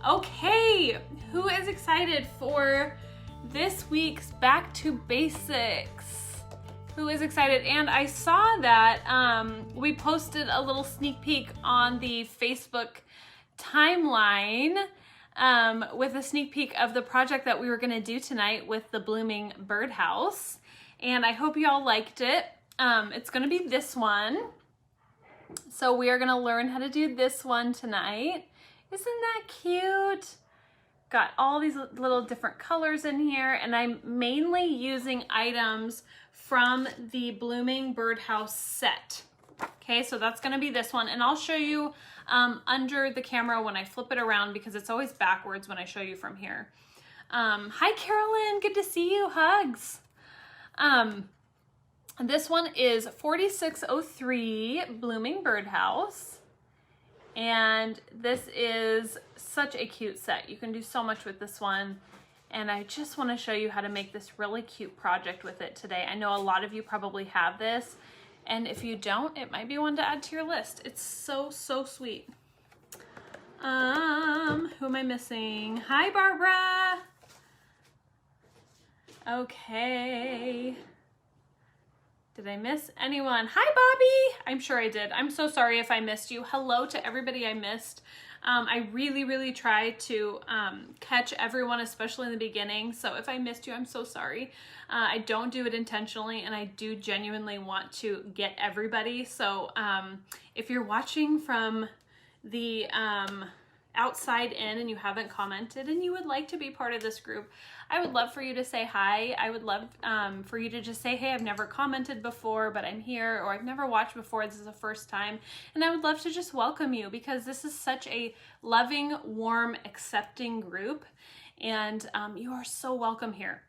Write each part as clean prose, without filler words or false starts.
Okay, who is excited for this week's Back to Basics? Who is excited? And I saw that we posted a little sneak peek on the Facebook timeline with a sneak peek of the project that we were going to do tonight with the blooming birdhouse. And I hope you all liked it. It's going to be this one. So we are going to learn how to do this one tonight. Isn't that cute? Got all these little different colors in here, and I'm mainly using items from the blooming birdhouse set. Okay, so that's going to be this one, and I'll show you under the camera when I flip it around because it's always backwards when I show you from here. Hi Carolyn, good to see you, hugs. This one is 4603 blooming birdhouse, and this is such a cute set. You can do so much with this one, and I just want to show you how to make this really cute project with it today. I know a lot of you probably have this, and if you don't, it might be one to add to your list. It's so sweet. Who am I missing? Hi Barbara. Okay. Did I miss anyone? Hi, Bobby. I'm sure I did. I'm so sorry if I missed you. Hello to everybody I missed. I really try to catch everyone, especially in the beginning. So if I missed you, I'm so sorry. I don't do it intentionally, and I do genuinely want to get everybody. So if you're watching from the outside in and you haven't commented and you would like to be part of this group, I would love for you to say hi. I would love for you to just say, hey, I've never commented before, but I'm here, or I've never watched before, this is the first time. And I would love to just welcome you because this is such a loving, warm, accepting group, and you are so welcome here.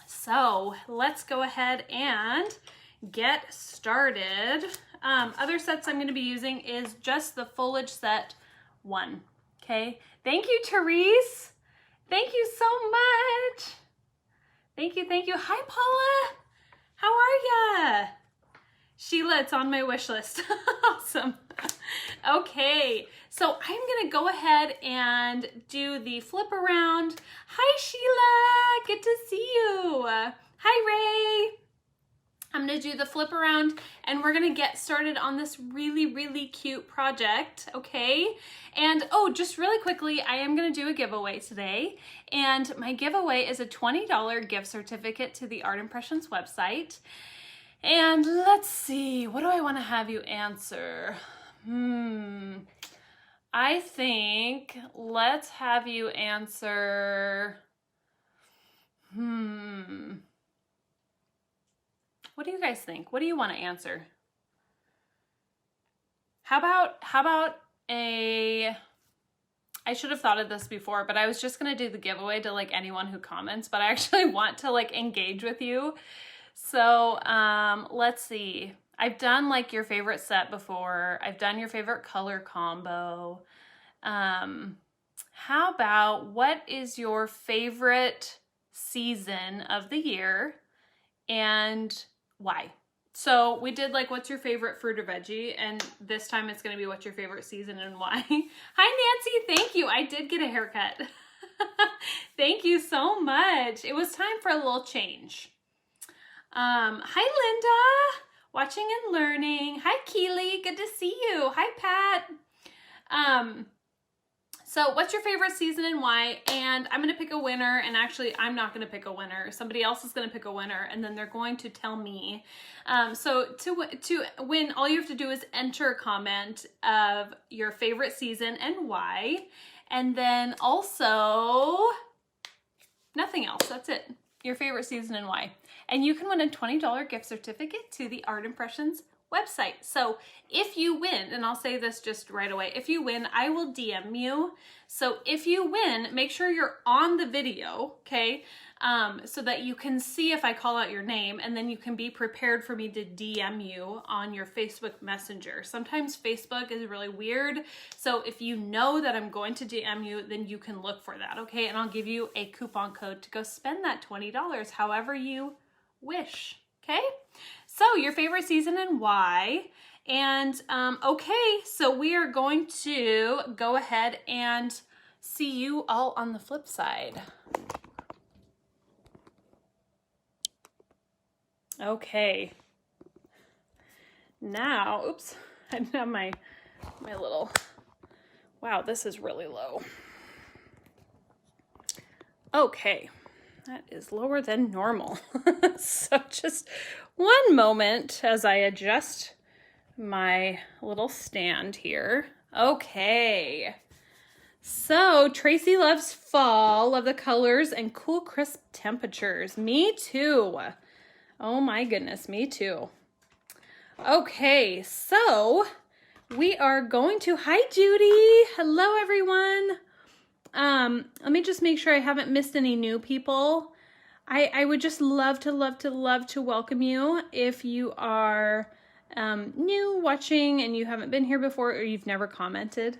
So let's go ahead and get started. Other sets I'm going to be using is just the foliage set 1. Okay, thank you, Therese. Thank you so much. Thank you. Hi, Paula. How are ya? Sheila, it's on my wish list. Awesome. Okay, so I'm gonna go ahead and do the flip around. Hi, Sheila. Good to see you. Hi, Ray. I'm gonna do the flip around and we're gonna get started on this really cute project, okay? And oh, just really quickly, I am gonna do a giveaway today, and my giveaway is a $20 gift certificate to the Art Impressions website. And let's see, what do I wanna have you answer? I think let's have you answer, what do you guys think? What do you want to answer? How about I should have thought of this before, but I was just going to do the giveaway to like anyone who comments, but I actually want to like engage with you. So, let's see. I've done like your favorite set before. I've done your favorite color combo. How about what is your favorite season of the year and why? So we did like what's your favorite fruit or veggie, and this time it's going to be what's your favorite season and why. Hi Nancy, thank you. I did get a haircut. Thank you so much. It was time for a little change. Hi Linda, watching and learning. Hi Keely, good to see you. Hi Pat. So what's your favorite season and why? And I'm going to pick a winner, and actually I'm not going to pick a winner. Somebody else is going to pick a winner, and then they're going to tell me. So to win, all you have to do is enter a comment of your favorite season and why. And then also nothing else. That's it. Your favorite season and why. And you can win a $20 gift certificate to the Art Impressions website. So if you win, and I'll say this just right away, if you win, I will DM you. So if you win, make sure you're on the video, okay? So that you can see if I call out your name, and then you can be prepared for me to DM you on your Facebook Messenger. Sometimes Facebook is really weird. So if you know that I'm going to DM you, then you can look for that, okay? And I'll give you a coupon code to go spend that $20 however you wish, okay? So your favorite season and why. And okay, so we are going to go ahead and see you all on the flip side. Okay. Now, oops, I didn't have my little, wow, this is really low. Okay, that is lower than normal. So just one moment as I adjust my little stand here. Okay. So Tracy loves fall, love the colors and cool crisp temperatures. Me too. Oh my goodness, me too. Okay, so we are going to, hi Judy, hello everyone. Let me just make sure I haven't missed any new people. I would just love to welcome you if you are new watching and you haven't been here before or you've never commented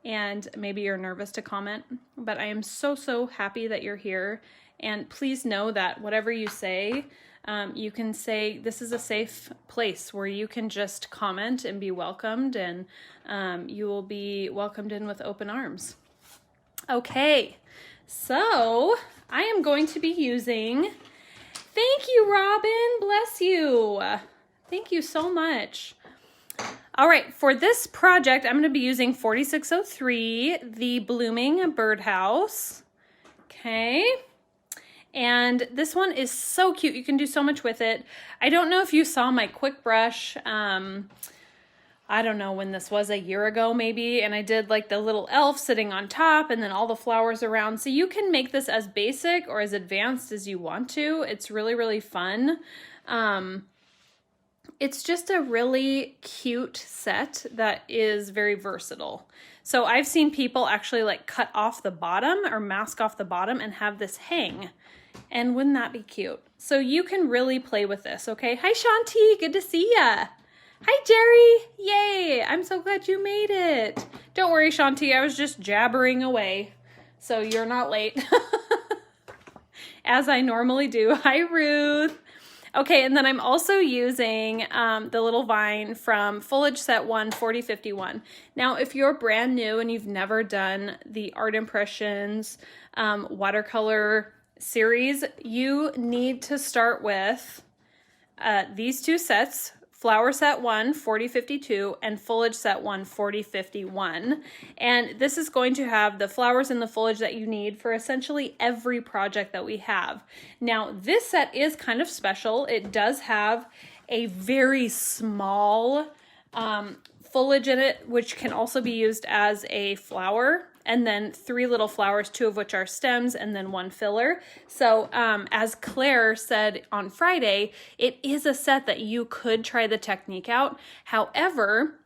and maybe you're nervous to comment, but I am so happy that you're here. And please know that whatever you say, you can say this is a safe place where you can just comment and be welcomed, and you will be welcomed in with open arms. Okay, so I am going to be using, thank you, Robin, bless you. Thank you so much. All right, for this project, I'm going to be using 4603, the Blooming Birdhouse. Okay. And this one is so cute. You can do so much with it. I don't know if you saw my quick brush. I don't know when this was, a year ago maybe. And I did like the little elf sitting on top and then all the flowers around. So you can make this as basic or as advanced as you want to. It's really fun. It's just a really cute set that is very versatile. So I've seen people actually like cut off the bottom or mask off the bottom and have this hang. And wouldn't that be cute? So you can really play with this, okay? Hi, Shanti. Good to see ya. Hi, Jerry. Yay. I'm so glad you made it. Don't worry, Shanti. I was just jabbering away. So you're not late. As I normally do. Hi, Ruth. Okay, and then I'm also using the little vine from Foliage Set 1, 4051. Now, if you're brand new and you've never done the Art Impressions watercolor series, you need to start with these two sets, Flower Set 1, 4052, and Foliage Set 1, 4051. And this is going to have the flowers and the foliage that you need for essentially every project that we have. Now, this set is kind of special. It does have a very small foliage in it, which can also be used as a flower, and then 3 little flowers, 2 of which are stems, and then 1 filler. So as Claire said on Friday, it is a set that you could try the technique out. However,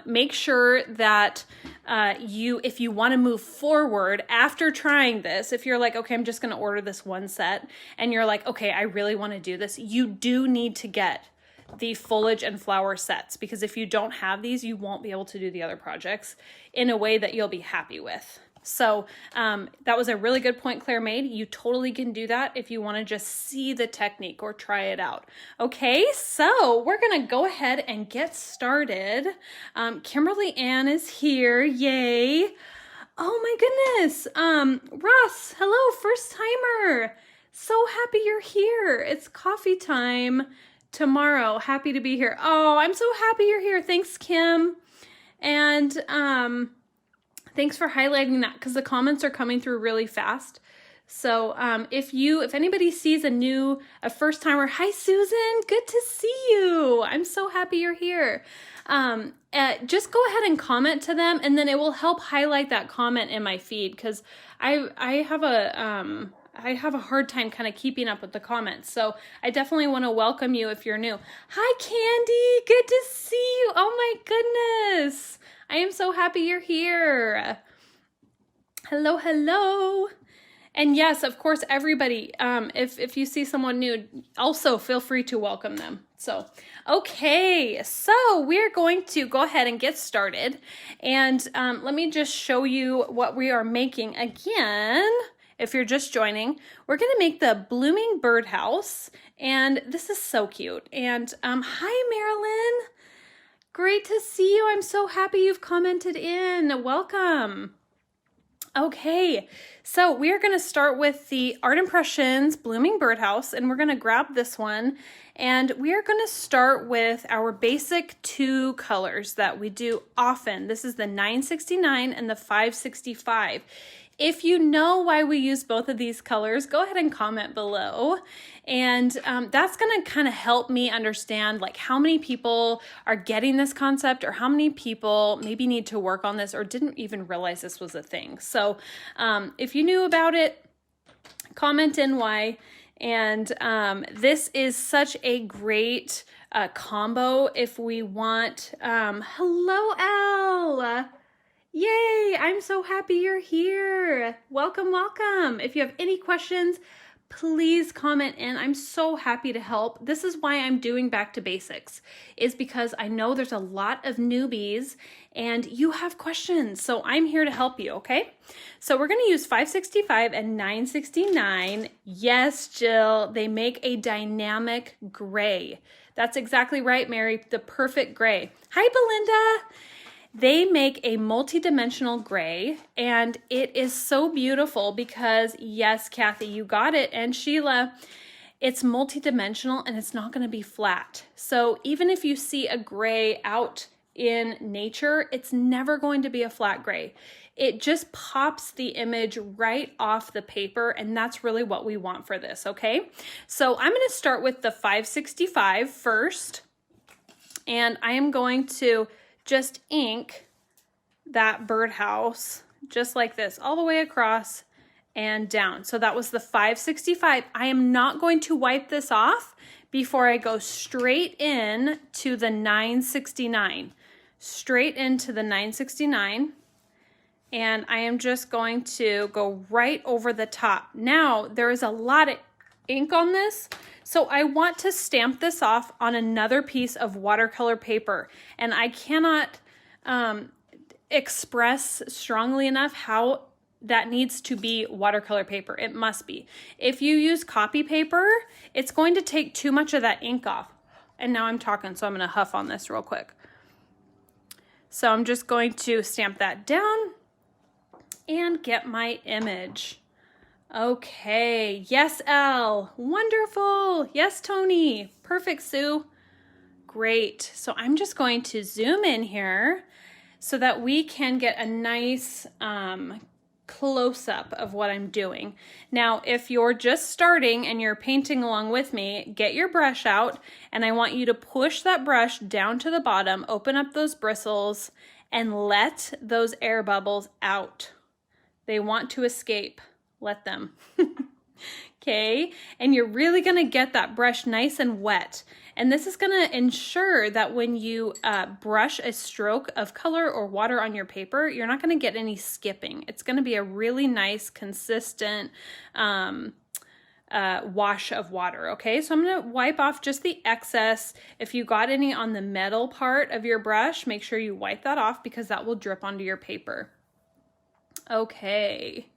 make sure that if you want to move forward after trying this, if you're like, okay, I'm just going to order this one set, and you're like, okay, I really want to do this, you do need to get the foliage and flower sets, because if you don't have these, you won't be able to do the other projects in a way that you'll be happy with. So that was a really good point Claire made. You totally can do that if you want to just see the technique or try it out. Okay, so we're going to go ahead and get started. Kimberly Ann is here. Yay. Oh my goodness. Ross, hello, first timer. So happy you're here. It's coffee time tomorrow. Happy to be here. Oh, I'm so happy you're here. Thanks, Kim. And thanks for highlighting that, because the comments are coming through really fast. So if anybody sees a first timer, hi Susan, good to see you. I'm so happy you're here. Just go ahead and comment to them, and then it will help highlight that comment in my feed, because I have a hard time kind of keeping up with the comments. So I definitely want to welcome you if you're new. Hi, Candy. Good to see you. Oh my goodness. I am so happy you're here. Hello, hello. And yes, of course, everybody, if you see someone new, also feel free to welcome them. So, okay, so we're going to go ahead and get started. And let me just show you what we are making again. If you're just joining, we're going to make the Blooming Birdhouse, and this is so cute. And hi, Marilyn. Great to see you. I'm so happy you've commented in. Welcome. Okay, so we are going to start with the Art Impressions Blooming Birdhouse, and we're going to grab this one, and we are going to start with our basic two colors that we do often. This is the 969 and the 565. If you know why we use both of these colors, go ahead and comment below. And that's going to kind of help me understand like how many people are getting this concept, or how many people maybe need to work on this or didn't even realize this was a thing. So if you knew about it, comment in why. And this is such a great combo if we want. Hello, Elle. Yay, I'm so happy you're here. Welcome, welcome. If you have any questions, please comment in. I'm so happy to help. This is why I'm doing back to basics, is because I know there's a lot of newbies and you have questions. So I'm here to help you, okay? So we're gonna use 565 and 969. Yes, Jill, they make a dynamic gray. That's exactly right, Mary, the perfect gray. Hi, Belinda. They make a multi-dimensional gray, and it is so beautiful because, yes, Kathy, you got it, and Sheila, it's multi-dimensional and it's not going to be flat. So even if you see a gray out in nature, it's never going to be a flat gray. It just pops the image right off the paper, and that's really what we want for this, okay? So I'm going to start with the 565 first, and I am going to just ink that birdhouse just like this all the way across and down. So that was the 565. I am not going to wipe this off before I go straight in to the 969. Straight into the 969. And I am just going to go right over the top. Now, there is a lot of ink on this, so I want to stamp this off on another piece of watercolor paper, and I cannot express strongly enough how that needs to be watercolor paper. It must be. If you use copy paper, it's going to take too much of that ink off. And now I'm talking, so I'm going to huff on this real quick. So I'm just going to stamp that down and get my image. Okay, yes, Elle, wonderful. Yes, Tony, perfect, Sue. Great, so I'm just going to zoom in here so that we can get a nice close-up of what I'm doing. Now, if you're just starting and you're painting along with me, get your brush out, and I want you to push that brush down to the bottom, open up those bristles, and let those air bubbles out. They want to escape. Let them. Okay, and you're really going to get that brush nice and wet. And this is going to ensure that when you brush a stroke of color or water on your paper, you're not going to get any skipping. It's going to be a really nice, consistent wash of water, okay? So I'm going to wipe off just the excess. If you got any on the metal part of your brush, make sure you wipe that off because that will drip onto your paper. Okay.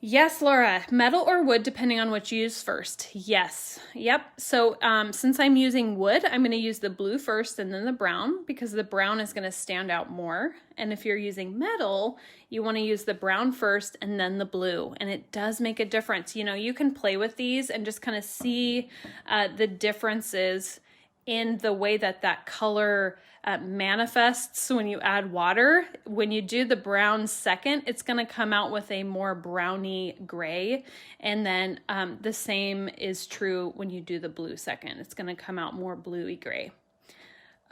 Yes, Laura, metal or wood, depending on what you use first. Yes, yep. So since I'm using wood, I'm going to use the blue first and then the brown because the brown is going to stand out more. And if you're using metal, you want to use the brown first and then the blue. And it does make a difference. You know, you can play with these and just kind of see the differences in the way that that color manifests when you add water. When you do the brown second, it's going to come out with a more browny gray. And then the same is true when you do the blue second. It's going to come out more bluey gray.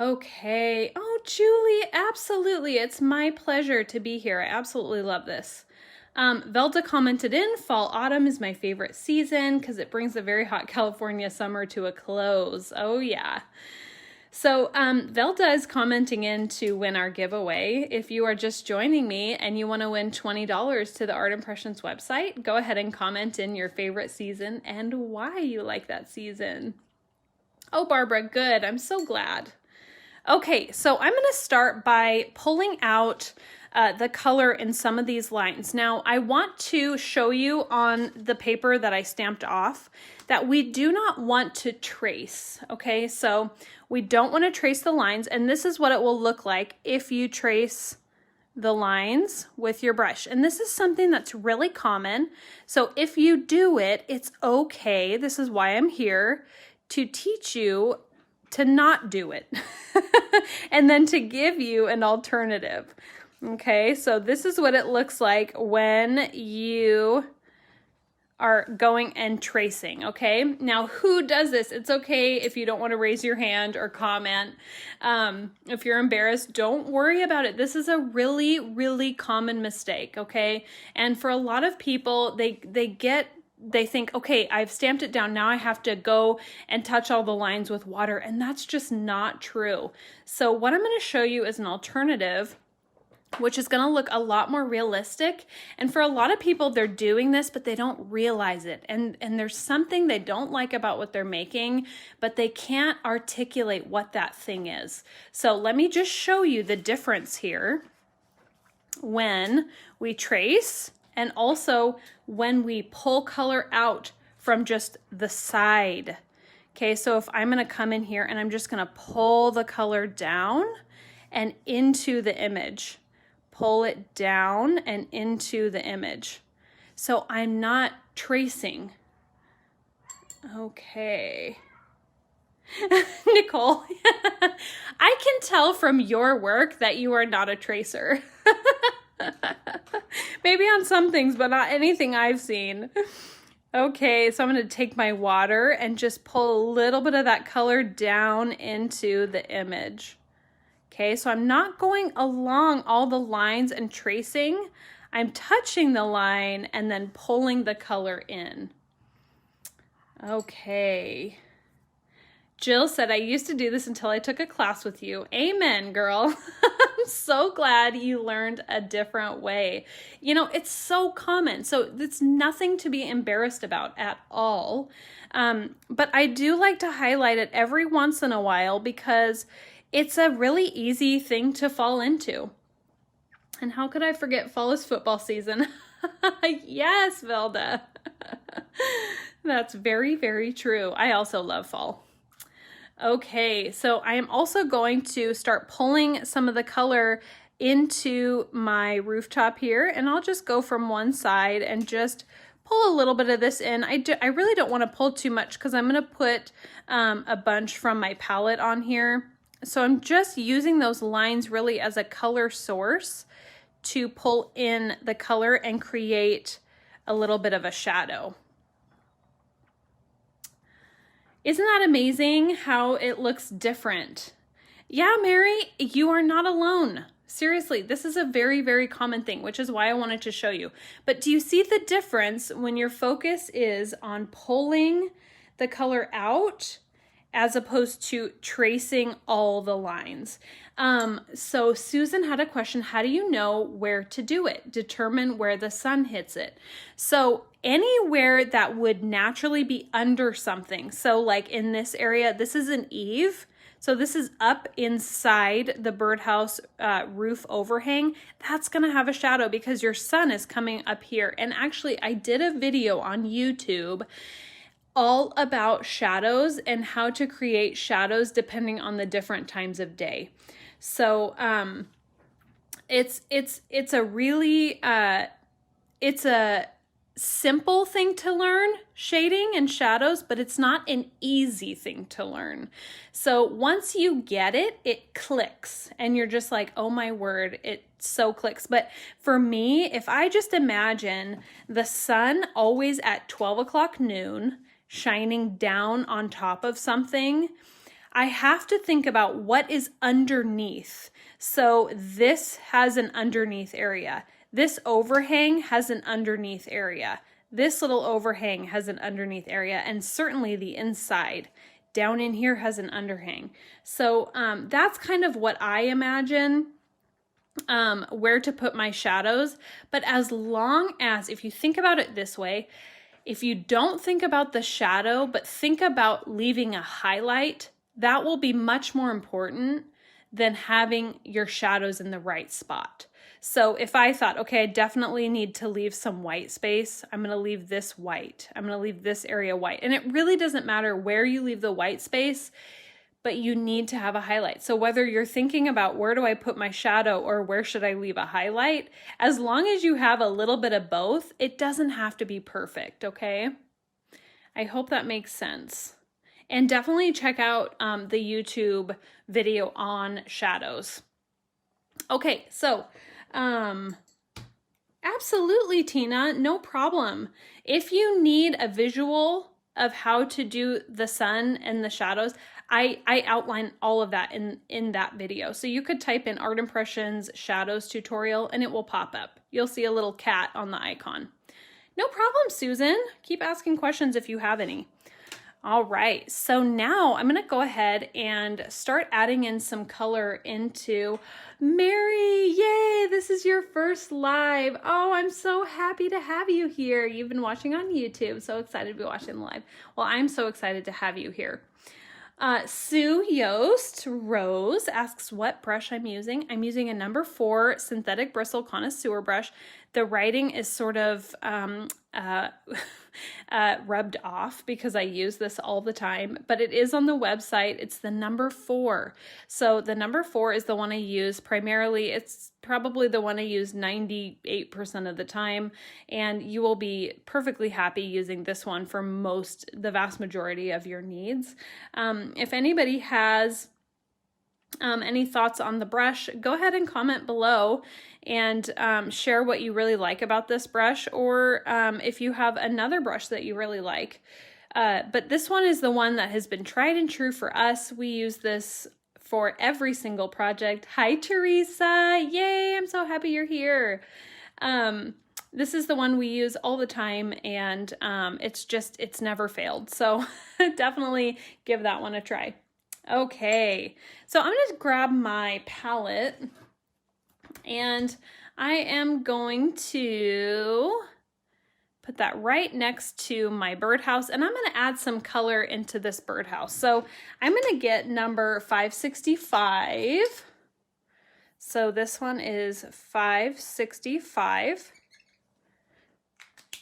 Okay. Oh, Julie, absolutely. It's my pleasure to be here. I absolutely love this. Velda commented in, fall autumn is my favorite season because it brings a very hot California summer to a close. Oh yeah. So Velda is commenting in to win our giveaway. If you are just joining me and you want to win $20 to the Art Impressions website, go ahead and comment in your favorite season and why you like that season. Oh, Barbara, good. I'm so glad. Okay, so I'm going to start by pulling out the color in some of these lines. Now, I want to show you on the paper that I stamped off that we do not want to trace, okay? So we don't want to trace the lines, and this is what it will look like if you trace the lines with your brush. And this is something that's really common. So if you do it, it's okay. This is why I'm here, to teach you to not do it and then to give you an alternative. Okay, so this is what it looks like when you are going and tracing, okay? Now, who does this? It's okay if you don't want to raise your hand or comment. If you're embarrassed, don't worry about it. This is a really, really common mistake, okay? And for a lot of people, they think, okay, I've stamped it down. Now I have to go and touch all the lines with water. And that's just not true. So what I'm going to show you is an alternative, which is going to look a lot more realistic. And for a lot of people, they're doing this, but they don't realize it. And there's something they don't like about what they're making, but they can't articulate what that thing is. So let me just show you the difference here when we trace and also when we pull color out from just the side. Okay, so if I'm going to come in here and I'm just going to pull the color down and into the image. Pull it down and into the image. So I'm not tracing. Okay. Nicole, I can tell from your work that you are not a tracer. Maybe on some things, but not anything I've seen. Okay, so I'm going to take my water and just pull a little bit of that color down into the image. Okay, so I'm not going along all the lines and tracing. I'm touching the line and then pulling the color in. Okay. Jill said, I used to do this until I took a class with you. Amen, girl. I'm so glad you learned a different way. You know, it's so common. So it's nothing to be embarrassed about at all. But I do like to highlight it every once in a while because it's a really easy thing to fall into. And how could I forget fall is football season? Yes, Velda. That's very, very true. I also love fall. Okay, so I am also going to start pulling some of the color into my rooftop here, and I'll just go from one side and just pull a little bit of this in. I really don't want to pull too much because I'm going to put a bunch from my palette on here. So I'm just using those lines really as a color source to pull in the color and create a little bit of a shadow. Isn't that amazing how it looks different? Yeah, Mary, you are not alone. Seriously, this is a very, very common thing, which is why I wanted to show you. But do you see the difference when your focus is on pulling the color out as opposed to tracing all the lines? So Susan had a question, how do you know where to do it? Determine where the sun hits it. So anywhere that would naturally be under something. So like in this area, this is an eave. So this is up inside the birdhouse roof overhang. That's gonna have a shadow because your sun is coming up here. And actually I did a video on YouTube all about shadows and how to create shadows depending on the different times of day. So it's a really it's a simple thing to learn, shading and shadows, but it's not an easy thing to learn. So once you get it, it clicks and you're just like, oh my word, it so clicks. But for me, if I just imagine the sun always at 12 o'clock noon shining down on top of something, I have to think about what is underneath. So this has an underneath area. This overhang has an underneath area. This little overhang has an underneath area, and certainly the inside down in here has an underhang. So that's kind of what I imagine where to put my shadows. But as long as, if you think about it this way, if you don't think about the shadow, but think about leaving a highlight, that will be much more important than having your shadows in the right spot. So if I thought, okay, I definitely need to leave some white space, I'm going to leave this white. I'm going to leave this area white. And it really doesn't matter where you leave the white space. but you need to have a highlight. So whether you're thinking about where do I put my shadow or where should I leave a highlight, as long as you have a little bit of both, it doesn't have to be perfect, okay? I hope that makes sense. And definitely check out the YouTube video on shadows. Okay, so absolutely, Tina, no problem. If you need a visual of how to do the sun and the shadows, I outline all of that in that video. So you could type in Art Impressions Shadows Tutorial and it will pop up. You'll see a little cat on the icon. No problem, Susan. Keep asking questions if you have any. All right, so now I'm gonna go ahead and start adding in some color into Mary. Yay, this is your first live. Oh, I'm so happy to have you here. You've been watching on YouTube, so excited to be watching the live. Well, I'm so excited to have you here. Sue Yost Rose asks what brush I'm using. I'm using a number 4 synthetic bristle connoisseur brush. The writing is sort of rubbed off because I use this all the time, but it is on the website. It's the number 4. So the number 4 is the one I use primarily. It's probably the one I use 98% of the time, and you will be perfectly happy using this one for the vast majority of your needs. If anybody has any thoughts on the brush, go ahead and comment below and share what you really like about this brush, or if you have another brush that you really like. But this one is the one that has been tried and true for us. We use this for every single project. Hi, Teresa. Yay, I'm so happy you're here. This is the one we use all the time, and it's never failed. So definitely give that one a try. Okay, so I'm gonna grab my palette and I am going to put that right next to my birdhouse, and I'm gonna add some color into this birdhouse. So I'm gonna get number 565. So this one is 565.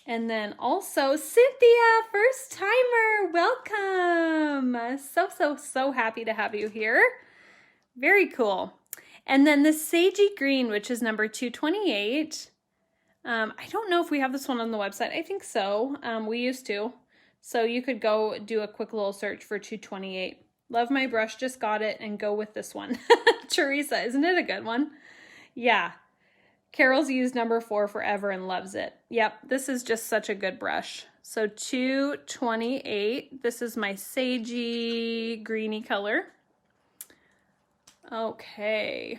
And then also Cynthia, first timer, welcome. So happy to have you here. Very cool. And then the Sagey Green, which is number 228. I don't know if we have this one on the website. I think so. We used to. So you could go do a quick little search for 228. Love my brush, just got it, and go with this one. Teresa, isn't it a good one? Yeah. Carol's used number 4 forever and loves it. Yep, this is just such a good brush. So 228, this is my sagey greeny color. Okay.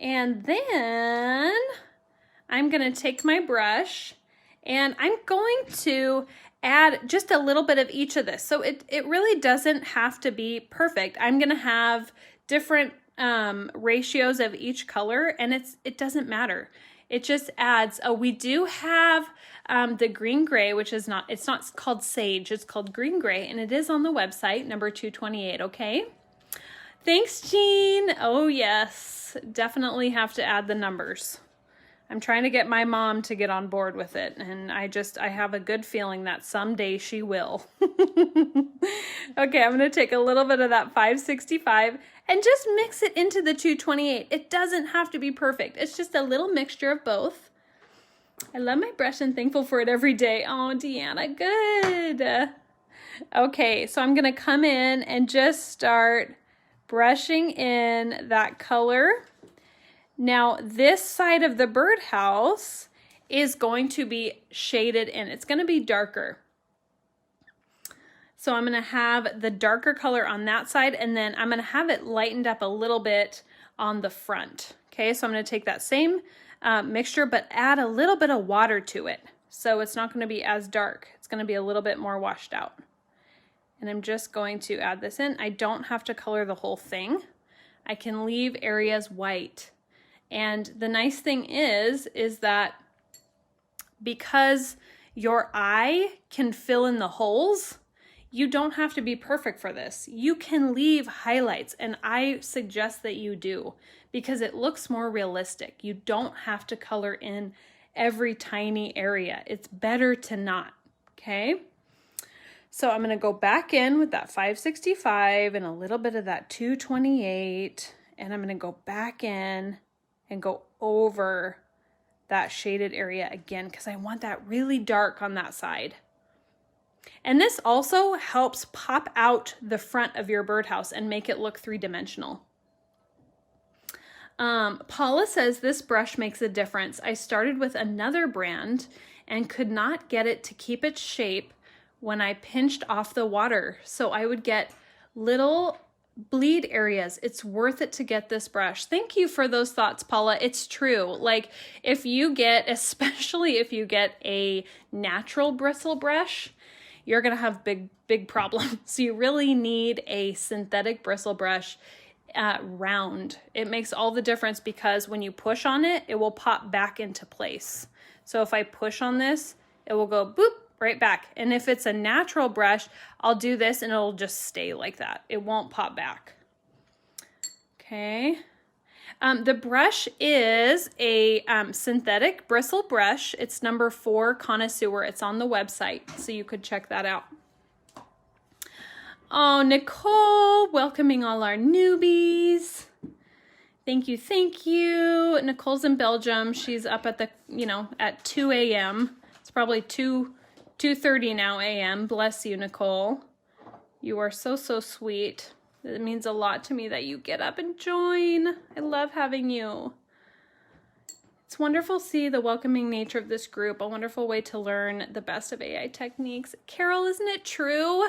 And then I'm gonna take my brush and I'm going to add just a little bit of each of this. So it really doesn't have to be perfect. I'm gonna have different ratios of each color, and it doesn't matter. It just adds. Oh, we do have the green gray, which is it's not called sage, it's called green gray, and it is on the website, number 228. Okay, thanks, Jean. Oh yes, definitely have to add the numbers. I'm trying to get my mom to get on board with it, and I have a good feeling that someday she will. Okay, I'm going to take a little bit of that 565 and just mix it into the 228. It doesn't have to be perfect. It's just a little mixture of both. I love my brush and thankful for it every day. Oh, Deanna, good. Okay, so I'm going to come in and just start brushing in that color. Now, this side of the birdhouse is going to be shaded in. It's going to be darker. So I'm going to have the darker color on that side, and then I'm going to have it lightened up a little bit on the front. Okay, so I'm going to take that same mixture, but add a little bit of water to it. So it's not going to be as dark. It's going to be a little bit more washed out. And I'm just going to add this in. I don't have to color the whole thing. I can leave areas white. And the nice thing is that because your eye can fill in the holes, you don't have to be perfect for this. You can leave highlights, and I suggest that you do because it looks more realistic. You don't have to color in every tiny area. It's better to not, okay? So I'm going to go back in with that 565 and a little bit of that 228, and I'm going to go back in and go over that shaded area again because I want that really dark on that side. And this also helps pop out the front of your birdhouse and make it look three-dimensional. Paula says this brush makes a difference. I started with another brand and could not get it to keep its shape when I pinched off the water. So I would get little bleed areas. It's worth it to get this brush. Thank you for those thoughts, Paula. It's true. Like if you get, especially if you get a natural bristle brush, you're going to have big problems. So you really need a synthetic bristle brush round. It makes all the difference because when you push on it, it will pop back into place. So if I push on this, it will go boop right back. And if it's a natural brush, I'll do this and it'll just stay like that. It won't pop back. Okay. The brush is a synthetic bristle brush. It's number 4 Connoisseur. It's on the website, so you could check that out. Oh, Nicole, welcoming all our newbies. Thank you, thank you. Nicole's in Belgium. She's up at the, at 2 a.m. It's probably 2:30 now a.m. Bless you, Nicole. You are so sweet. It means a lot to me that you get up and join. I love having you. It's wonderful to see the welcoming nature of this group, a wonderful way to learn the best of AI techniques. Carol, isn't it true?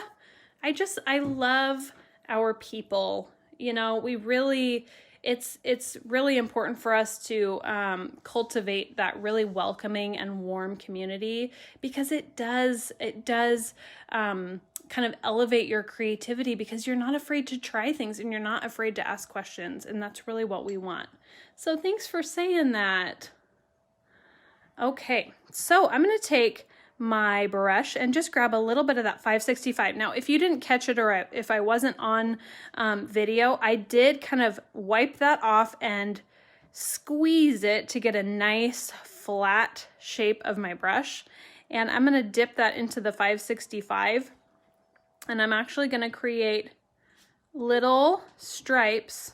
I love our people. We really, it's really important for us to cultivate that really welcoming and warm community because it does kind of elevate your creativity because you're not afraid to try things and you're not afraid to ask questions, and that's really what we want. So thanks for saying that. Okay, so I'm going to take my brush and just grab a little bit of that 565. Now, if you didn't catch it or if I wasn't on video, I did kind of wipe that off and squeeze it to get a nice flat shape of my brush. And I'm going to dip that into the 565. And I'm actually going to create little stripes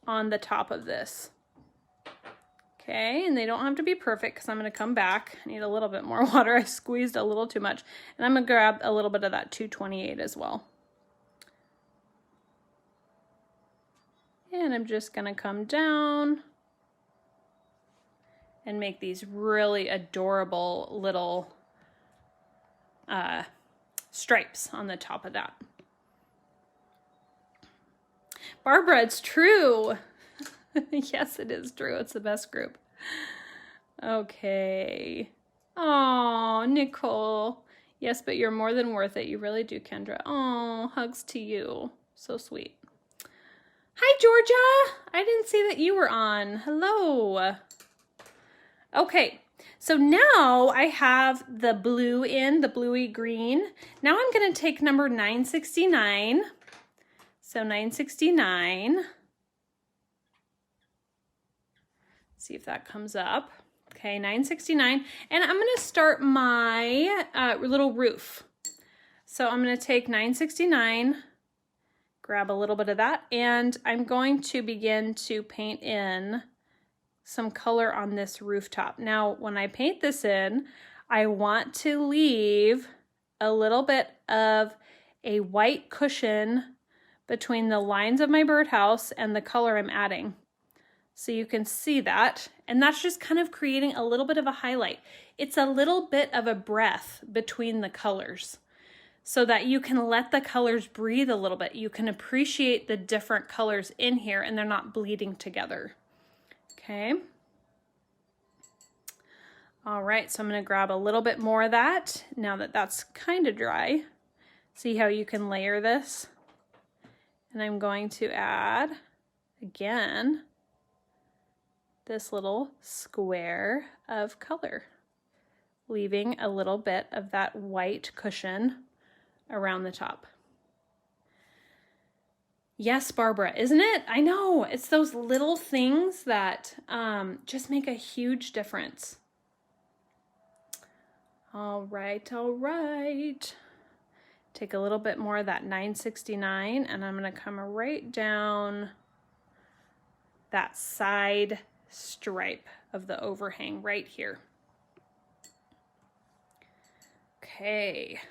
on the top of this. Okay, and they don't have to be perfect because I'm going to come back. I need a little bit more water. I squeezed a little too much. And I'm going to grab a little bit of that 228 as well. And I'm just going to come down and make these really adorable little stripes on the top of that. Barbara, it's true. Yes, it is true. It's the best group. Okay. Oh, Nicole. Yes, but you're more than worth it. You really do, Kendra. Oh, hugs to you. So sweet. Hi, Georgia. I didn't see that you were on. Hello. Okay. So now I have the blue in, the bluey green. Now I'm going to take number 969. So 969. See if that comes up. Okay, 969. And I'm going to start my little roof. So I'm going to take 969, grab a little bit of that, and I'm going to begin to paint in some color on this rooftop. Now, when I paint this in, I want to leave a little bit of a white cushion between the lines of my birdhouse and the color I'm adding. So you can see that, and that's just kind of creating a little bit of a highlight. It's a little bit of a breath between the colors so that you can let the colors breathe a little bit. You can appreciate the different colors in here and they're not bleeding together. Okay. All right, so I'm going to grab a little bit more of that now that that's kind of dry. See how you can layer this? And I'm going to add, again, this little square of color, leaving a little bit of that white cushion around the top. Yes, Barbara, isn't it? I know, it's those little things that just make a huge difference. All right, all right. Take a little bit more of that 969 and I'm gonna come right down that side stripe of the overhang right here. Okay,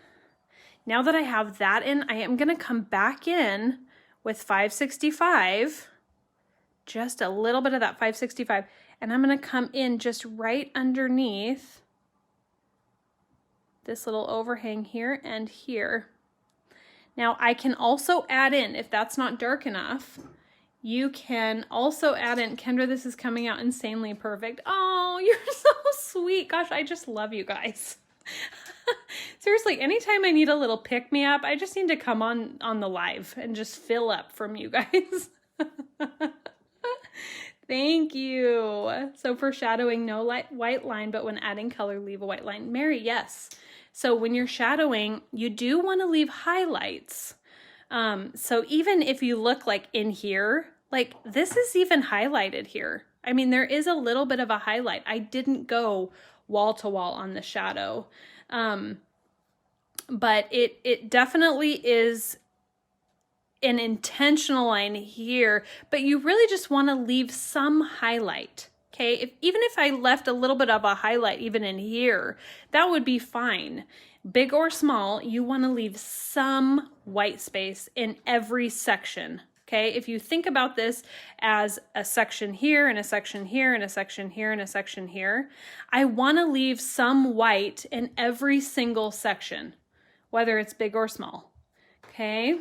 now that I have that in, I am gonna come back in with 565, just a little bit of that 565, and I'm gonna come in just right underneath this little overhang here and here. Now I can also add in, if that's not dark enough, you can also add in, Kendra, this is coming out insanely perfect. Oh, you're so sweet. Gosh, I just love you guys. Seriously, anytime I need a little pick-me-up, I just need to come on the live and just fill up from you guys. Thank you. So for shadowing, no white line, but when adding color, leave a white line. Mary, yes. So when you're shadowing, you do want to leave highlights. So even if you look like in here, like this is even highlighted here. I mean, there is a little bit of a highlight. I didn't go wall to wall on the shadow. But it definitely is an intentional line here, but you really just want to leave some highlight. Okay, even if I left a little bit of a highlight even in here, that would be fine. Big or small, you want to leave some white space in every section. Okay, if you think about this as a section here and a section here and a section here and a section here, I want to leave some white in every single section, whether it's big or small. Okay.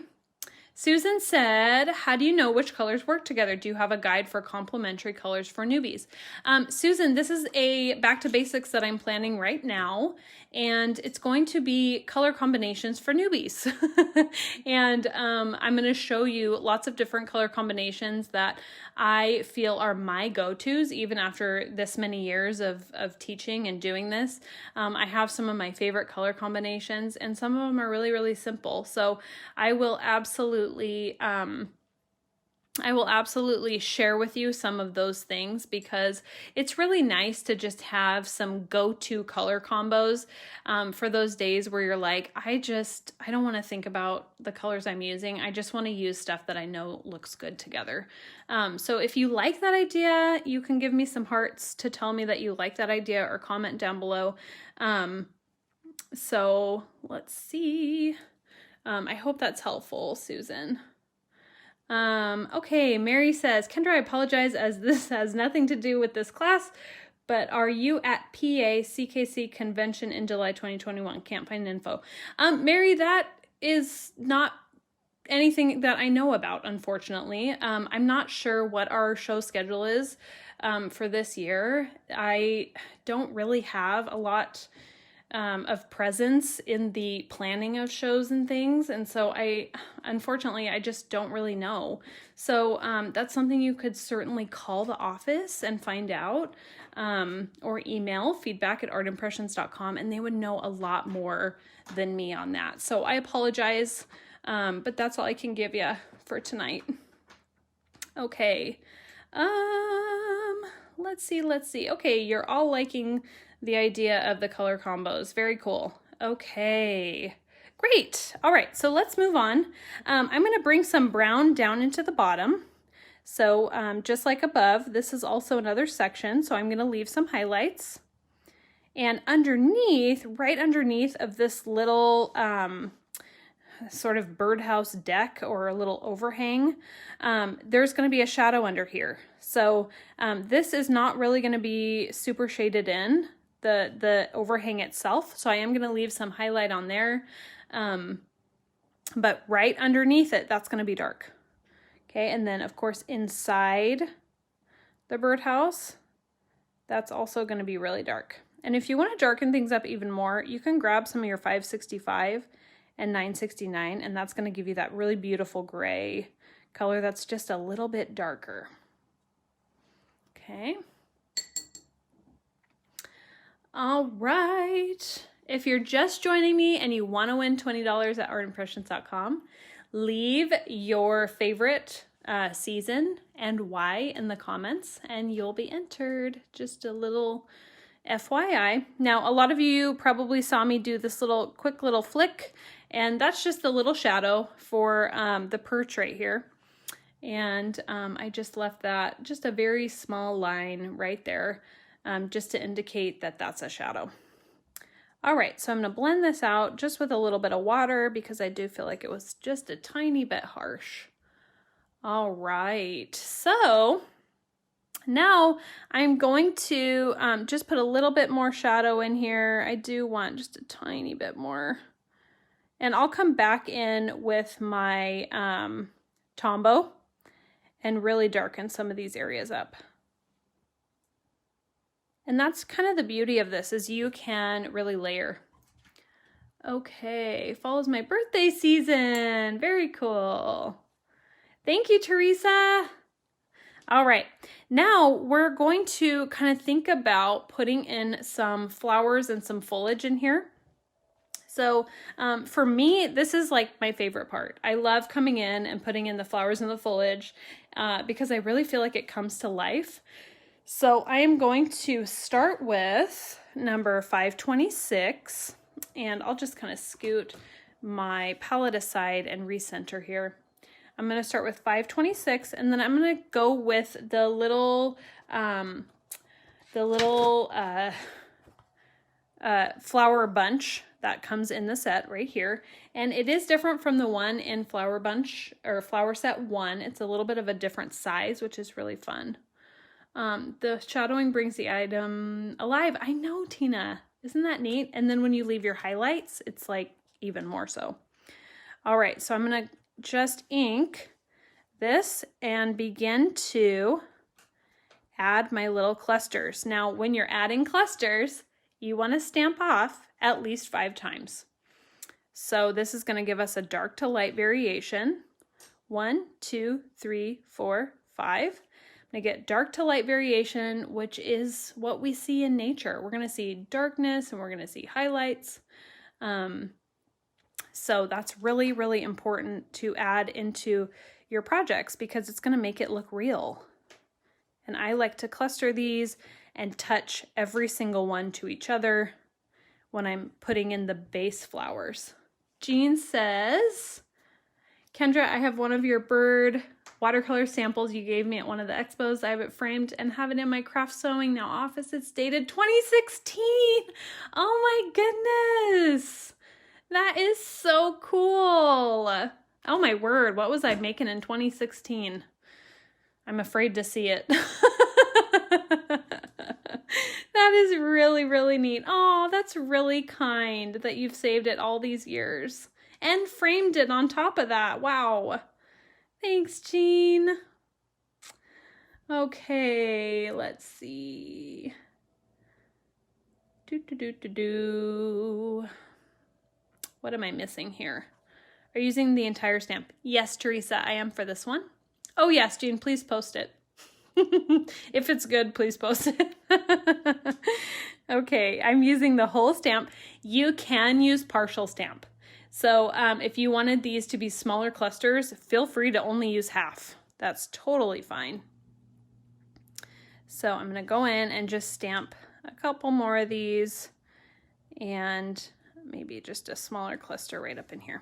Susan said, how do you know which colors work together? Do you have a guide for complementary colors for newbies? Susan, this is a back to basics that I'm planning right now, and it's going to be color combinations for newbies. And I'm going to show you lots of different color combinations that I feel are my go-tos even after this many years of teaching and doing this. I have some of my favorite color combinations, and some of them are really, really simple. So I will absolutely share with you some of those things, because it's really nice to just have some go-to color combos for those days where you're like, I don't want to think about the colors I'm using. I just want to use stuff that I know looks good together. So if you like that idea, you can give me some hearts to tell me that you like that idea, or comment down below. So let's see. I hope that's helpful, Susan. Okay, Mary says, Kendra, I apologize as this has nothing to do with this class, but are you at PA CKC convention in July 2021? Can't find info. Mary, that is not anything that I know about, unfortunately. I'm not sure what our show schedule is for this year. I don't really have a lot of presence in the planning of shows and things, and so unfortunately I just don't really know. So that's something you could certainly call the office and find out, or email feedback@artimpressions.com, and they would know a lot more than me on that. So I apologize, but that's all I can give you for tonight. Okay, let's see. Okay, you're all liking the idea of the color combos. Very cool. Okay, great. All right, so let's move on. I'm going to bring some brown down into the bottom. So just like above, this is also another section. So I'm going to leave some highlights. And underneath, right underneath of this little sort of birdhouse deck or a little overhang, there's going to be a shadow under here. So this is not really going to be super shaded in, the overhang itself. So I am going to leave some highlight on there. But right underneath it, that's going to be dark. Okay. And then of course, inside the birdhouse, that's also going to be really dark. And if you want to darken things up even more, you can grab some of your 565 and 969, and that's going to give you that really beautiful gray color that's just a little bit darker. Okay. All right. If you're just joining me and you want to win $20 at artimpressions.com, leave your favorite season and why in the comments, and you'll be entered. Just a little FYI. Now, a lot of you probably saw me do this quick little flick, and that's just a little shadow for the perch right here. And I just left that just a very small line right there, just to indicate that that's a shadow. All right, so I'm gonna blend this out just with a little bit of water because I do feel like it was just a tiny bit harsh. All right, so now I'm going to just put a little bit more shadow in here. I do want just a tiny bit more. And I'll come back in with my Tombow and really darken some of these areas up. And that's kind of the beauty of this, is you can really layer. Okay, fall is my birthday season. Very cool. Thank you, Teresa. All right, now we're going to kind of think about putting in some flowers and some foliage in here. So for me, this is like my favorite part. I love coming in and putting in the flowers and the foliage because I really feel like it comes to life. So I am going to start with number 526, and I'll just kind of scoot my palette aside and recenter here. I'm going to start with 526, and then I'm going to go with the little flower bunch that comes in the set right here. And it is different from the one in Flower Bunch or Flower Set 1. It's a little bit of a different size, which is really fun. The shadowing brings the item alive. I know, Tina. Isn't that neat? And then when you leave your highlights, it's like even more so. All right, so I'm going to just ink this and begin to add my little clusters. Now, when you're adding clusters, you want to stamp off at least 5 times. So this is going to give us a dark to light variation. 1, 2, 3, 4, 5. I get dark to light variation, which is what we see in nature. We're going to see darkness and we're going to see highlights. So that's really, really important to add into your projects because it's going to make it look real. And I like to cluster these and touch every single one to each other when I'm putting in the base flowers. Jean says, Kendra, I have one of your bird watercolor samples you gave me at one of the expos. I have it framed and have it in my craft sewing now office. It's dated 2016. Oh my goodness. That is so cool. Oh my word. What was I making in 2016? I'm afraid to see it. That is really, really neat. Oh, that's really kind that you've saved it all these years and framed it on top of that. Wow. Thanks, Jean. Okay, let's see. What am I missing here? Are you using the entire stamp? Yes, Teresa, I am for this one. Oh yes, Jean, please post it. If it's good, please post it. Okay, I'm using the whole stamp. You can use partial stamp. So if you wanted these to be smaller clusters, feel free to only use half. That's totally fine. So I'm going to go in and just stamp a couple more of these and maybe just a smaller cluster right up in here.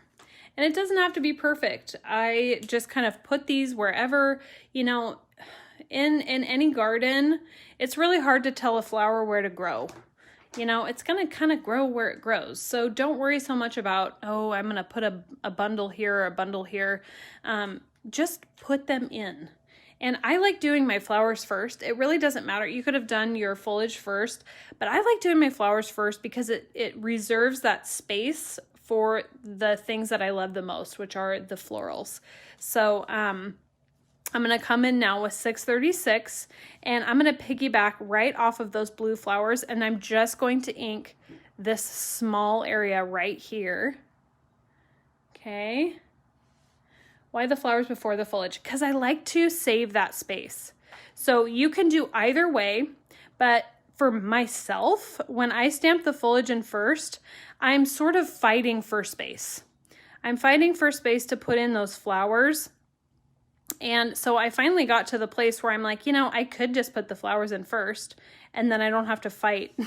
And it doesn't have to be perfect. I just kind of put these wherever, you know, in any garden, it's really hard to tell a flower where to grow. You know, it's going to kind of grow where it grows. So don't worry so much about, oh, I'm going to put a bundle here or a bundle here. Just put them in. And I like doing my flowers first. It really doesn't matter. You could have done your foliage first, but I like doing my flowers first because it reserves that space for the things that I love the most, which are the florals. So I'm going to come in now with 636 and I'm going to piggyback right off of those blue flowers, and I'm just going to ink this small area right here. Okay. Why the flowers before the foliage? Because I like to save that space. So you can do either way, but for myself, when I stamp the foliage in first, I'm sort of fighting for space. I'm fighting for space to put in those flowers. And so I finally got to the place where I'm like, you know, I could just put the flowers in first and then I don't have to fight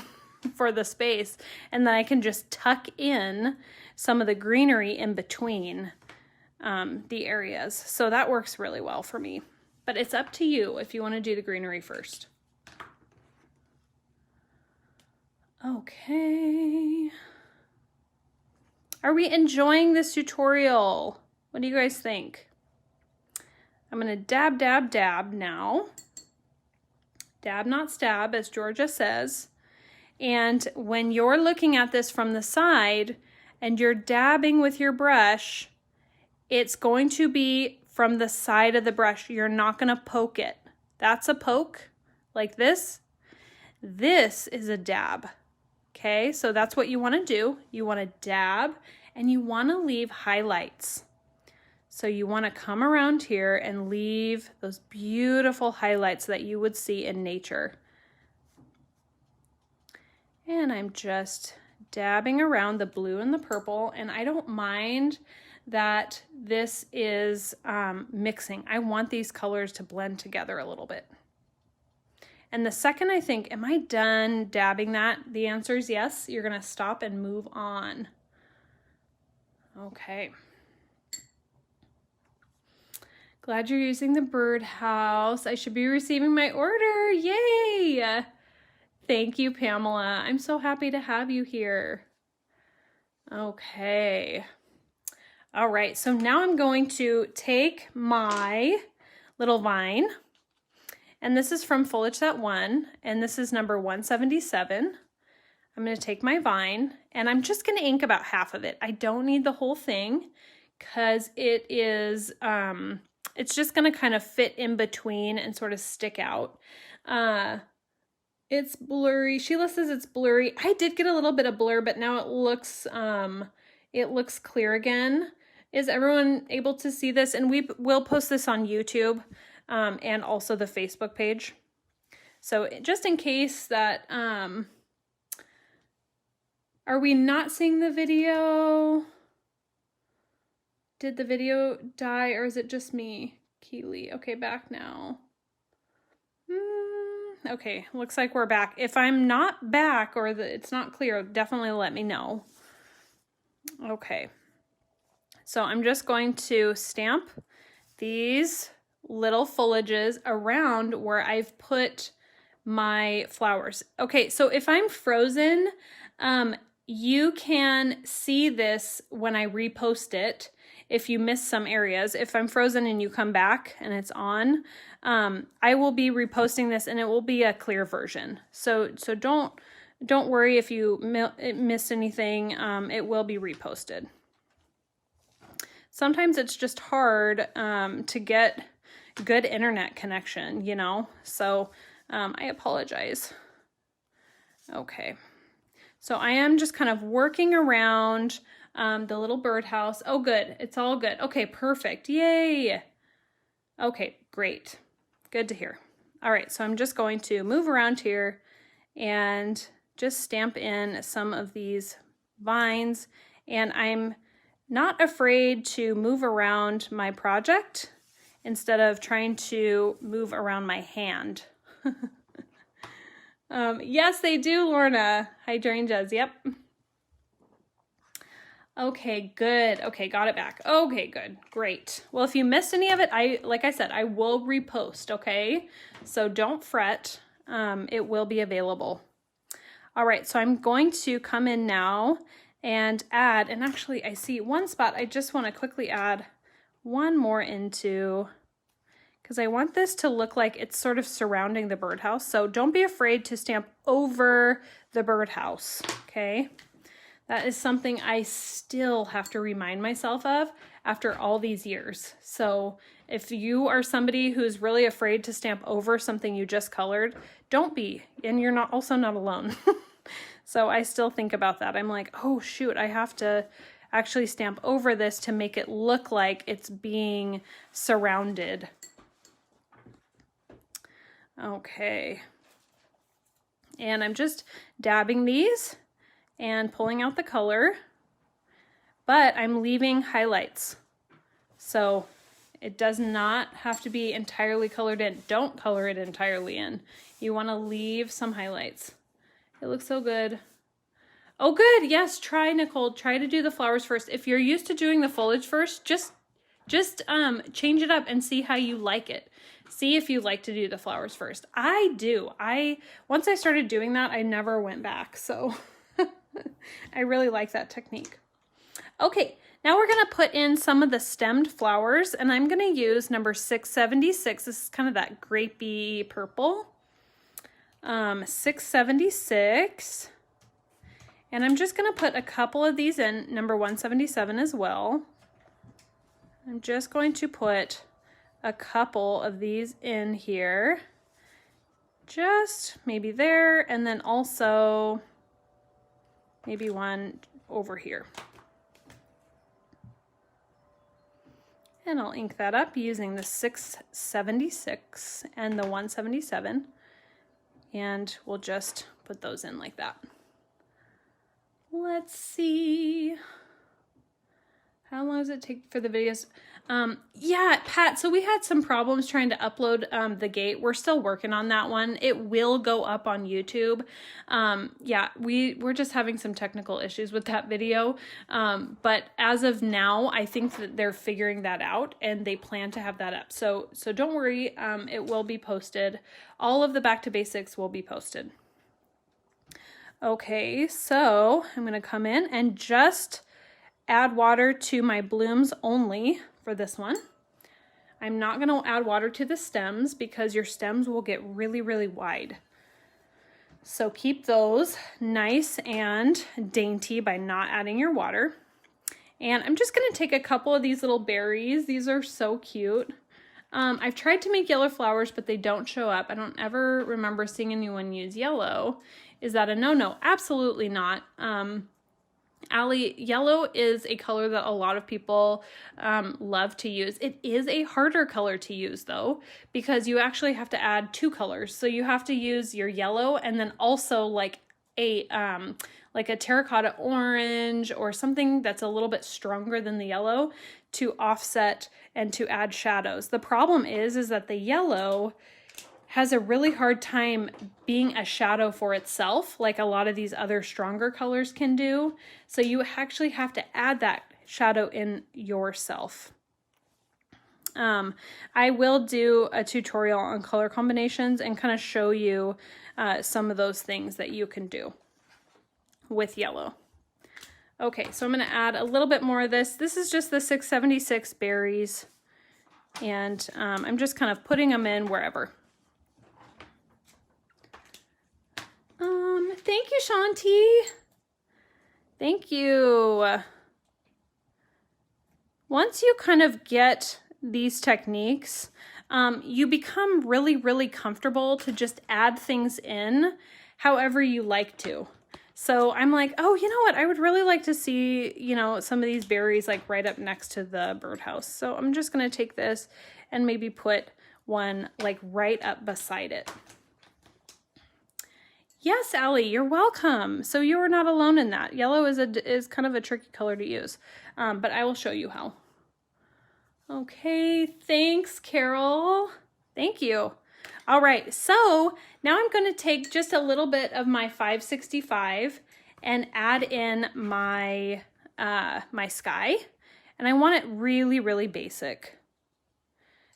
for the space. And then I can just tuck in some of the greenery in between the areas. So that works really well for me. But it's up to you if you want to do the greenery first. Okay. Are we enjoying this tutorial? What do you guys think? I'm going to dab, dab, dab now. Dab, not stab, as Georgia says. And when you're looking at this from the side and you're dabbing with your brush, it's going to be from the side of the brush. You're not going to poke it. That's a poke, like this. This is a dab. Okay, so that's what you want to do. You want to dab and you want to leave highlights. So you want to come around here and leave those beautiful highlights that you would see in nature. And I'm just dabbing around the blue and the purple, and I don't mind that this is mixing. I want these colors to blend together a little bit. And the second I think, am I done dabbing that? The answer is yes. You're going to stop and move on. Okay. Glad you're using the birdhouse. I should be receiving my order. Yay! Thank you, Pamela. I'm so happy to have you here. Okay. All right, so now I'm going to take my little vine, and this is from Foliage Set 1, and this is number 177. I'm going to take my vine, and I'm just going to ink about half of it. I don't need the whole thing because it is, it's just going to kind of fit in between and sort of stick out. It's blurry. Sheila says it's blurry. I did get a little bit of blur, but now it looks clear again. Is everyone able to see this? And we will post this on YouTube and also the Facebook page. So just in case that, are we not seeing the video? Did the video die or is it just me? Keely. Okay, back now. Okay, looks like we're back. If I'm not back or it's not clear, definitely let me know. Okay. So I'm just going to stamp these little foliages around where I've put my flowers. Okay, so if I'm frozen, you can see this when I repost it if you miss some areas. If I'm frozen and you come back and it's on, I will be reposting this and it will be a clear version. So don't worry if you missed anything. It will be reposted. Sometimes it's just hard to get good internet connection, you know, so I apologize. Okay, so I am just kind of working around the little birdhouse. Oh, good. It's all good. Okay, perfect. Yay. Okay, great. Good to hear. All right, so I'm just going to move around here and just stamp in some of these vines, and I'm not afraid to move around my project instead of trying to move around my hand. Yes, they do, Lorna. Hydrangeas, yep. Okay, good. Okay, got it back. Okay, good. Great. Well, if you missed any of it, like I said, I will repost, okay? So don't fret. It will be available. All right, so I'm going to come in now and add, and actually I see one spot I just want to quickly add one more into, because I want this to look like it's sort of surrounding the birdhouse. So don't be afraid to stamp over the birdhouse, okay? That is something I still have to remind myself of after all these years. So if you are somebody who's really afraid to stamp over something you just colored, don't be, and you're also not alone. So I still think about that. I'm like, oh shoot, I have to actually stamp over this to make it look like it's being surrounded. Okay. And I'm just dabbing these and pulling out the color, but I'm leaving highlights. So It does not have to be entirely colored in. Don't color it entirely in. You want to leave some highlights. It looks so good. Oh, good. Yes, try, Nicole. Try to do the flowers first. If you're used to doing the foliage first, just change it up and see how you like it. See if you like to do the flowers first. I do. Once I started doing that, I never went back. So I really like that technique. Okay, now we're going to put in some of the stemmed flowers, and I'm going to use number 676. This is kind of that grapey purple. 676. And I'm just going to put a couple of these in, number 177 as well. I'm just going to put a couple of these in here. Just maybe there, and then also maybe one over here. And I'll ink that up using the 676 and the 177. And we'll just put those in like that. Let's see. How long does it take for the videos? Yeah, Pat, so we had some problems trying to upload the gate. We're still working on that one. It will go up on YouTube. Yeah, we're just having some technical issues with that video. But as of now, I think that they're figuring that out and they plan to have that up. So don't worry, it will be posted. All of the Back to Basics will be posted. Okay, so I'm gonna come in and just add water to my blooms only for this one. I'm not going to add water to the stems because your stems will get really, really wide. So keep those nice and dainty by not adding your water. And I'm just going to take a couple of these little berries. These are so cute. I've tried to make yellow flowers, but they don't show up. I don't ever remember seeing anyone use yellow. Is that a no-no? Absolutely not. Allie, yellow is a color that a lot of people love to use. It is a harder color to use though, because you actually have to add two colors. So you have to use your yellow and then also like a terracotta orange or something that's a little bit stronger than the yellow to offset and to add shadows. The problem is that the yellow has a really hard time being a shadow for itself, like a lot of these other stronger colors can do. So you actually have to add that shadow in yourself. I will do a tutorial on color combinations and kind of show you some of those things that you can do with yellow. Okay, so I'm going to add a little bit more of this. This is just the 676 berries, and I'm just kind of putting them in wherever. Thank you, Shanti. Thank you. Once you kind of get these techniques, you become really, really comfortable to just add things in however you like to. So I'm like, oh, you know what? I would really like to see, you know, some of these berries like right up next to the birdhouse. So I'm just going to take this and maybe put one like right up beside it. Yes, Allie, you're welcome. So you are not alone in that. Yellow is kind of a tricky color to use, but I will show you how. Okay, thanks, Carol. Thank you. All right, so now I'm going to take just a little bit of my 565 and add in my my sky, and I want it really, really basic.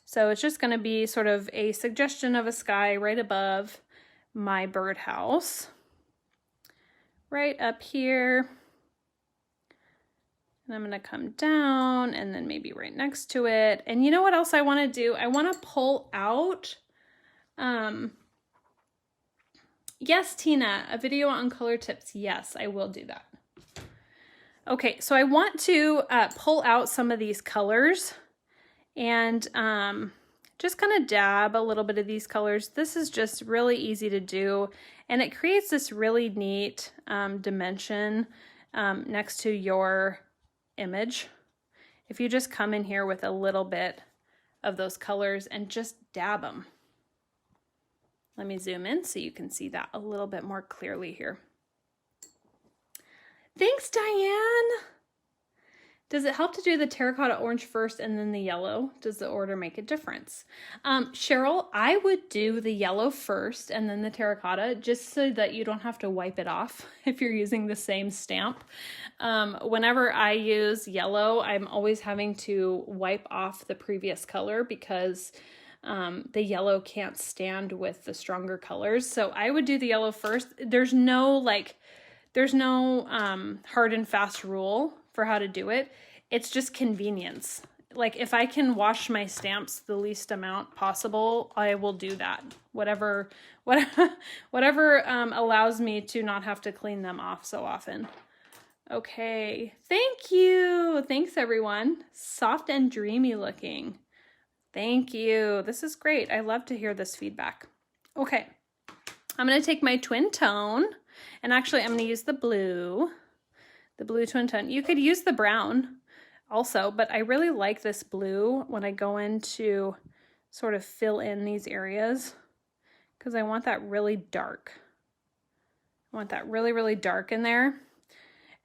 So it's just going to be sort of a suggestion of a sky right above my birdhouse, right up here. And I'm going to come down and then maybe right next to it. And you know what else I want to do? I want to pull out, yes, Tina, a video on color tips. Yes, I will do that. Okay, so I want to pull out some of these colors and just kind of dab a little bit of these colors. This is just really easy to do, and it creates this really neat dimension next to your image. If you just come in here with a little bit of those colors and just dab them. Let me zoom in so you can see that a little bit more clearly here. Thanks, Diane. Does it help to do the terracotta orange first and then the yellow? Does the order make a difference? Cheryl, I would do the yellow first and then the terracotta, just so that you don't have to wipe it off if you're using the same stamp. Whenever I use yellow, I'm always having to wipe off the previous color because the yellow can't stand with the stronger colors. So I would do the yellow first. There's no hard and fast rule for how to do it. It's just convenience. Like if I can wash my stamps the least amount possible, I will do that. Whatever allows me to not have to clean them off so often. Okay, thank you. Thanks everyone. Soft and dreamy looking. Thank you. This is great. I love to hear this feedback. Okay, I'm gonna take my twin tone, and actually I'm gonna use the blue twin tone. You could use the brown also, but I really like this blue when I go in to sort of fill in these areas because I want that really dark. I want that really, really dark in there.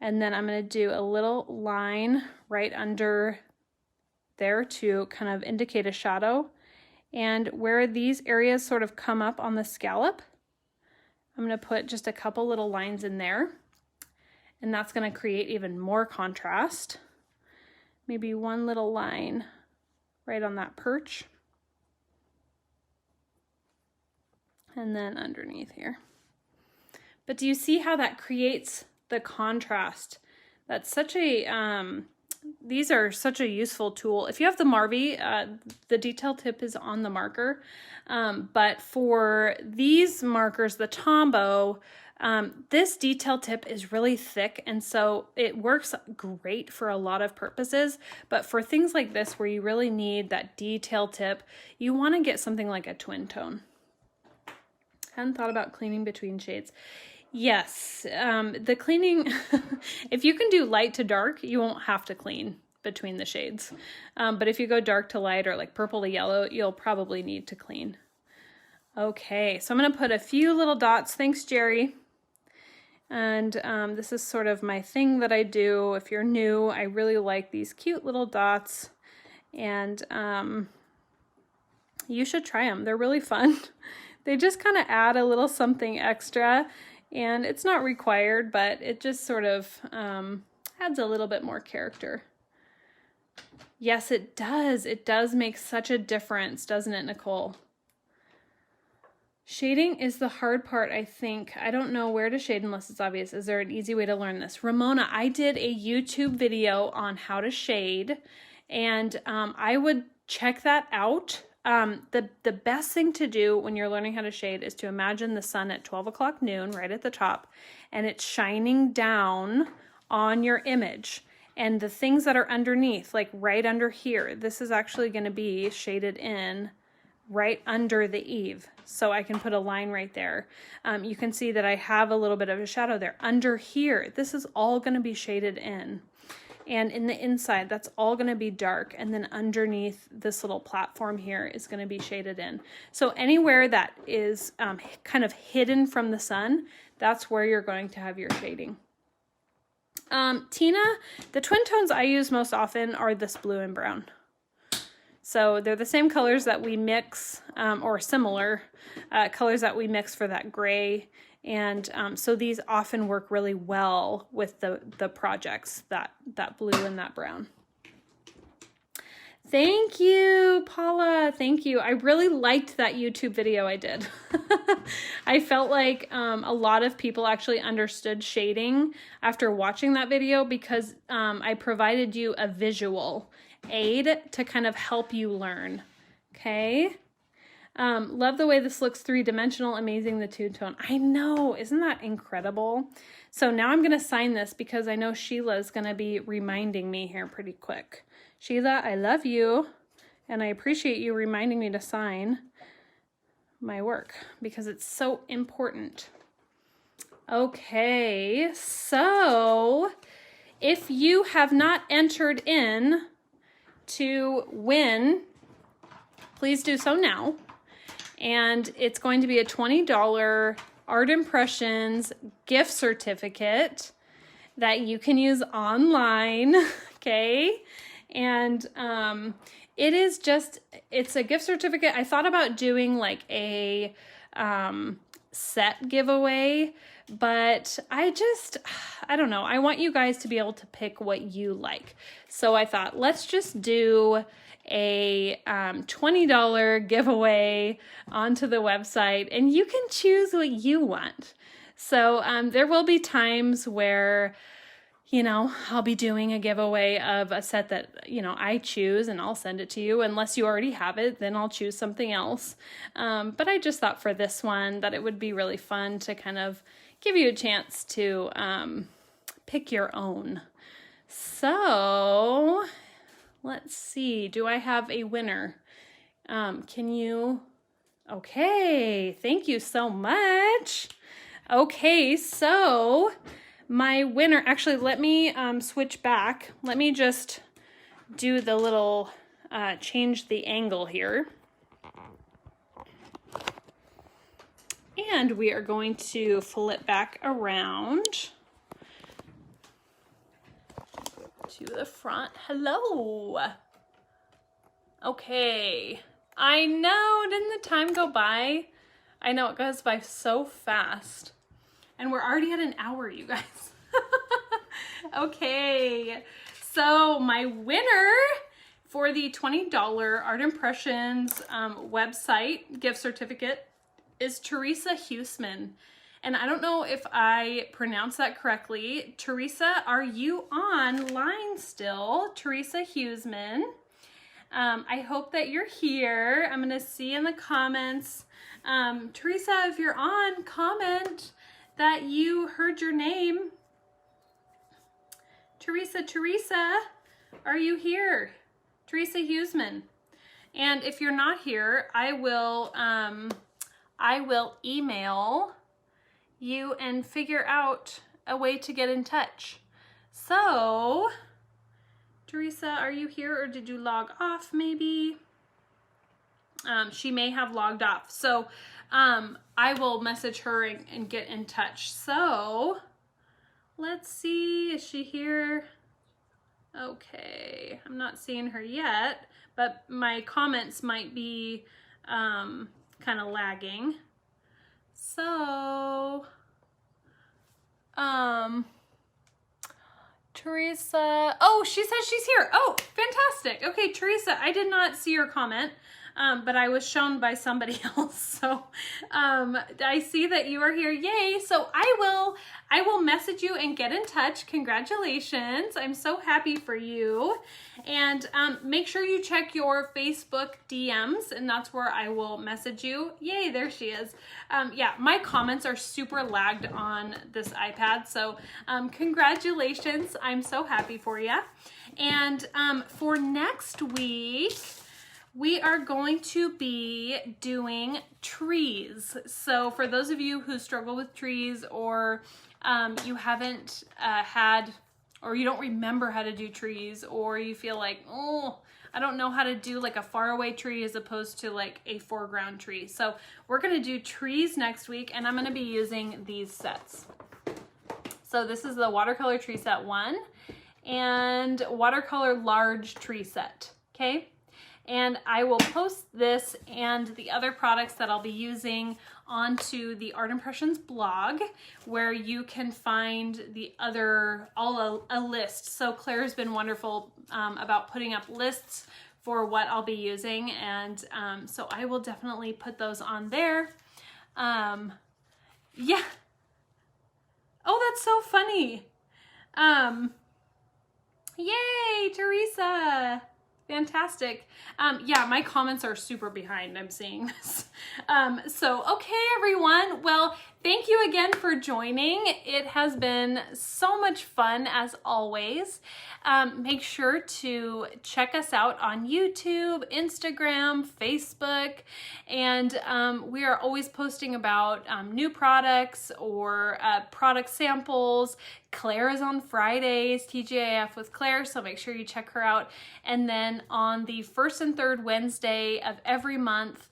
And then I'm gonna do a little line right under there to kind of indicate a shadow. And where these areas sort of come up on the scallop, I'm gonna put just a couple little lines in there. And that's gonna create even more contrast. Maybe one little line right on that perch. And then underneath here. But do you see how that creates the contrast? That's such a, these are such a useful tool. If you have the Marvy, the detail tip is on the marker. But for these markers, the Tombow, this detail tip is really thick, and so it works great for a lot of purposes, but for things like this where you really need that detail tip, you want to get something like a twin tone. Hadn't thought about cleaning between shades. Yes, the cleaning, if you can do light to dark, you won't have to clean between the shades. But if you go dark to light or like purple to yellow, you'll probably need to clean. Okay, so I'm going to put a few little dots. Thanks, Jerry. And this is sort of my thing that I do. If you're new, I really like these cute little dots, and you should try them. They're really fun. They just kind of add a little something extra, and it's not required, but it just sort of adds a little bit more character. Yes, it does. It does make such a difference, doesn't it, Nicole? Shading is the hard part, I think. I don't know where to shade unless it's obvious. Is there an easy way to learn this? Ramona, I did a YouTube video on how to shade, and I would check that out. The best thing to do when you're learning how to shade is to imagine the sun at 12 o'clock noon right at the top, and it's shining down on your image. And the things that are underneath, like right under here, this is actually going to be shaded in right under the eave. So I can put a line right there. You can see that I have a little bit of a shadow there. Under here, this is all going to be shaded in. And in the inside, that's all going to be dark. And then underneath this little platform here is going to be shaded in. So anywhere that is kind of hidden from the sun, that's where you're going to have your shading. Tina, the twin tones I use most often are this blue and brown. So they're the same colors that we mix, or similar colors that we mix for that gray. And so these often work really well with the projects, that blue and that brown. Thank you, Paula. Thank you. I really liked that YouTube video I did. I felt like a lot of people actually understood shading after watching that video because I provided you a visual aid to kind of help you learn. Okay. Love the way this looks three-dimensional, amazing the two-tone. I know, isn't that incredible? So now I'm going to sign this because I know Sheila's going to be reminding me here pretty quick. Sheila, I love you, and I appreciate you reminding me to sign my work because it's so important. Okay, so if you have not entered in to win, please do so now. And it's going to be a $20 Art Impressions gift certificate that you can use online. okay? And it is just, it's a gift certificate. I thought about doing like a set giveaway, but I don't know. I want you guys to be able to pick what you like. So I thought, let's just do a $20 giveaway onto the website, and you can choose what you want. So there will be times where, you know, I'll be doing a giveaway of a set that, you know, I choose, and I'll send it to you. Unless you already have it, then I'll choose something else. But I just thought for this one that it would be really fun to kind of give you a chance to pick your own. So let's see. Do I have a winner? Can you? Okay. Thank you so much. Okay. So my winner, actually, let me switch back. Let me just do the little, change the angle here. And we are going to flip back around to the front. Hello. Okay. I know, didn't the time go by? I know, it goes by so fast. And we're already at an hour, you guys. Okay. So my winner for the $20 Art Impressions website gift certificate is Teresa Huseman. And I don't know if I pronounced that correctly. Teresa, are you online still? Teresa Huseman. I hope that you're here. I'm gonna see in the comments. Teresa, if you're on, comment that you heard your name. Teresa, are you here? Teresa Huseman. And if you're not here, I will email you and figure out a way to get in touch. So, Teresa, are you here, or did you log off maybe? She may have logged off. So I will message her and get in touch. So let's see, is she here? Okay, I'm not seeing her yet, but my comments might be kind of lagging. So, Teresa, oh, she says she's here. Oh, fantastic. Okay, Teresa, I did not see your comment, but I was shown by somebody else. So, I see that you are here. Yay. So I will message you and get in touch. Congratulations. I'm so happy for you. And make sure you check your Facebook DMs, and that's where I will message you. Yay, there she is. Yeah, my comments are super lagged on this iPad, so congratulations. I'm so happy for you. And for next week, we are going to be doing trees. So for those of you who struggle with trees, or you haven't had, or you don't remember how to do trees, or you feel like, oh, I don't know how to do like a faraway tree as opposed to like a foreground tree. So we're gonna do trees next week, and I'm gonna be using these sets. So this is the Watercolor Tree Set 1 and Watercolor Large Tree Set, okay? And I will post this and the other products that I'll be using onto the Art Impressions blog, where you can find the other, a list. So Claire's been wonderful about putting up lists for what I'll be using. And so I will definitely put those on there. Yeah. Oh, that's so funny. Yay, Teresa. Fantastic. Yeah, my comments are super behind. I'm seeing this. So, okay, everyone. Well, thank you again for joining. It has been so much fun as always. Make sure to check us out on YouTube, Instagram, Facebook, and we are always posting about new products or product samples. Claire is on Fridays, TGIF with Claire, so make sure you check her out. And then on the first and third Wednesday of every month,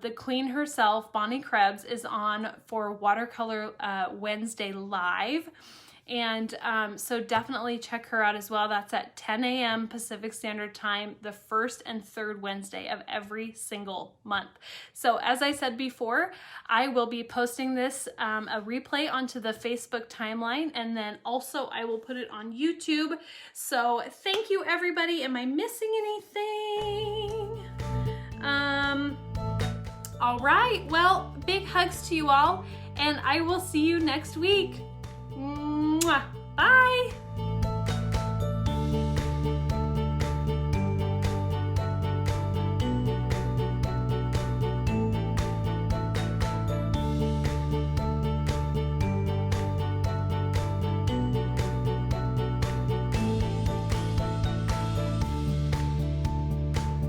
the queen herself, Bonnie Krebs, is on for Watercolor Wednesday Live. And so definitely check her out as well. That's at 10 a.m. Pacific Standard Time, the first and third Wednesday of every single month. So as I said before, I will be posting this, a replay onto the Facebook timeline, and then also I will put it on YouTube. So thank you everybody. Am I missing anything? All right, well, big hugs to you all, and I will see you next week. Mwah. Bye.